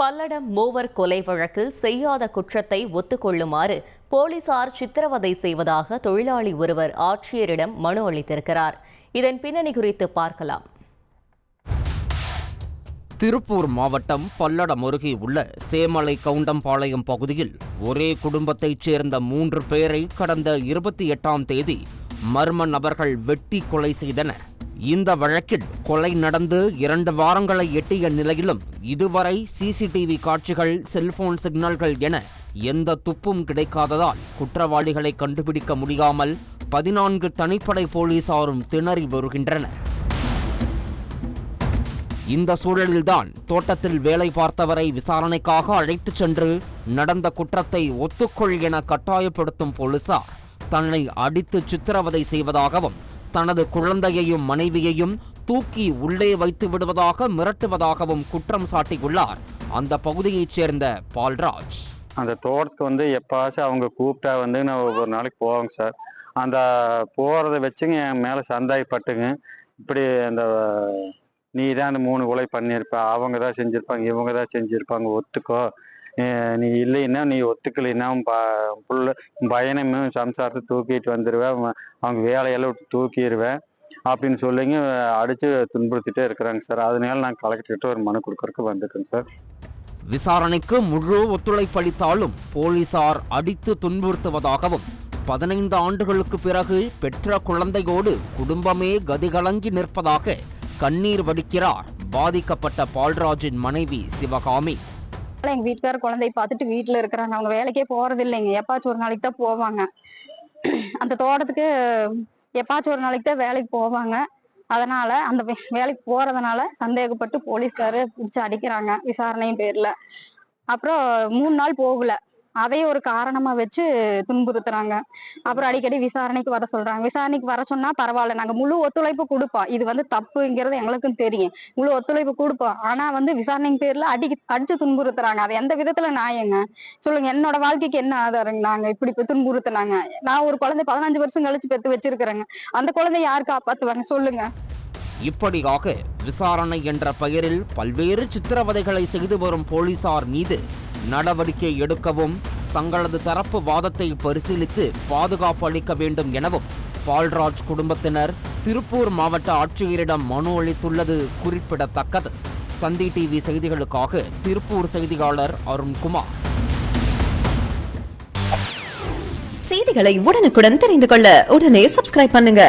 பல்லடம் மூவர் கொலை வழக்கில் செய்யாத குற்றத்தை ஒத்துக்கொள்ளுமாறு போலீசார் சித்திரவதை செய்வதாக தொழிலாளி ஒருவர் ஆட்சியரிடம் மனு அளித்திருக்கிறார். இதன் பின்னணி குறித்து பார்க்கலாம். திருப்பூர் மாவட்டம் பல்லடம் அருகே உள்ள சேமலை கவுண்டம்பாளையம் பகுதியில் ஒரே குடும்பத்தைச் சேர்ந்த 3 பேரை கடந்த 28ஆம் தேதி மர்ம நபர்கள் வெட்டி கொலை செய்தனர். இந்த வழக்கில் கொலை நடந்து 2 வாரங்களை எட்டிய நிலையிலும் இதுவரை சிசிடிவி காட்சிகள், செல்போன் சிக்னல்கள் என எந்த துப்பும் கிடைக்காததால் குற்றவாளிகளை கண்டுபிடிக்க முடியாமல் 14 தனிப்படை போலீசாரும் திணறி வருகின்றனர். இந்த சூழலில்தான் தோட்டத்தில் வேலை பார்த்தவரை விசாரணைக்காக அழைத்துச் சென்று நடந்த குற்றத்தை ஒத்துக்கொள் என கட்டாயப்படுத்தும் போலீசார் தன்னை அடித்து சித்திரவதை செய்வதாகவும் தனது குழந்தையையும் மனைவியையும் தூக்கி உள்ளே வைத்து விடுவதாக மிரட்டுவதாகவும் குற்றம் சாட்டியுள்ளார் அந்த பகுதியைச் சேர்ந்த பால்ராஜ். அந்த தோட்டத்துக்கு எப்பாச்சும் அவங்க கூப்பிட்டா நான் ஒரு நாளைக்கு போவாங்க சார். அந்த போகிறத வச்சுங்க என் மேலே சந்தாயப்பட்டுங்க, இப்படி அந்த நீ தான் அந்த 3 கொலை பண்ணியிருப்ப, அவங்க தான் செஞ்சுருப்பாங்க, இவங்க தான் செஞ்சுருப்பாங்க, ஒத்துக்கோ, நீ இல்லைன்னா நீ ஒத்துக்கலைன்னா புள்ள பையனையும் சம்சாரத்தை தூக்கிட்டு வந்துடுவேன், அவங்க வேலையெல்லாம் விட்டு தூக்கிடுவேன் அப்படின்னு சொல்லிங்க அடித்து துன்புறுத்திட்டே இருக்கிறாங்க சார். அதனால நான் கலெக்டர்கிட்ட ஒரு மனு கொடுக்கறதுக்கு வந்துட்டேன் சார். விசாரணைக்கு முழு ஒத்துழைப்பளித்தாலும் போலீசார் அடித்து துன்புறுத்துவதாகவும் 15 ஆண்டுகளுக்கு பிறகு பெற்ற குழந்தையோடு குடும்பமே கதிகலங்கி நிற்பதாக கண்ணீர் வடிக்கிறார் பாதிக்கப்பட்ட பால்ராஜின் மனைவி சிவகாமி. எங்க வீட்டுக்கார குழந்தை பார்த்துட்டு வீட்டுல இருக்கிறாங்க. அவங்க வேலைக்கே போறது இல்லைங்க, எப்பாச்சும் ஒரு நாளைக்கு தான் போவாங்க. அந்த தோட்டத்துக்கு எப்பாச்சும் ஒரு நாளைக்கு தான் வேலைக்கு போவாங்க. அதனால அந்த வேலைக்கு போறதுனால சந்தேகப்பட்டு போலீஸ்காரு பிடிச்சி அடிக்கிறாங்க விசாரணையின் பேர்ல. அப்புறம் 3 நாள் போகல, அதையும் ஒரு காரணமா வச்சு துன்புறுத்துறாங்க. அப்புறம் அடிக்கடி விசாரணைக்கு வர சொல்றாங்க. விசாரணைக்கு வர சொன்னா பரவாயில்ல, நாங்க முழு ஒத்துழைப்பு கொடுப்போம், இது தப்புங்கிறது எங்களுக்கும் தெரியும், முழு ஒத்துழைப்பு கொடுப்போம். ஆனா விசாரணைக்கு பேர்ல அடிச்சு துன்புறுத்துறாங்க. அது எந்த விதத்துல நியாயங்க சொல்லுங்க? என்னோட வாழ்க்கைக்கு என்ன ஆதாரங்க? நாங்க இப்படி துன்புறுத்துனாங்க. நான் ஒரு குழந்தை 15 வருஷம் கழிச்சு பெத்து வச்சிருக்கிறேங்க. அந்த குழந்தை யாரு காப்பாத்துவாங்க சொல்லுங்க? இப்படியாக விசாரணை என்ற பெயரில் பல்வேறு சித்திரவதைகளை செய்து வரும் போலீசார் மீது நடவடிக்கை எடுக்கவும் தங்களது தரப்பு வாதத்தை பரிசீலித்து பாதுகாப்பு அளிக்க வேண்டும் எனவும் பால்ராஜ் குடும்பத்தினர் திருப்பூர் மாவட்ட ஆட்சியரிடம் மனு அளித்துள்ளது குறிப்பிடத்தக்கது. தந்தி டிவி செய்திகளுக்காக திருப்பூர் செய்தியாளர் அருண்குமார். செய்திகளை உடனுக்குடன் தெரிந்து கொள்ள உடனே சப்ஸ்கிரைப் பண்ணுங்க.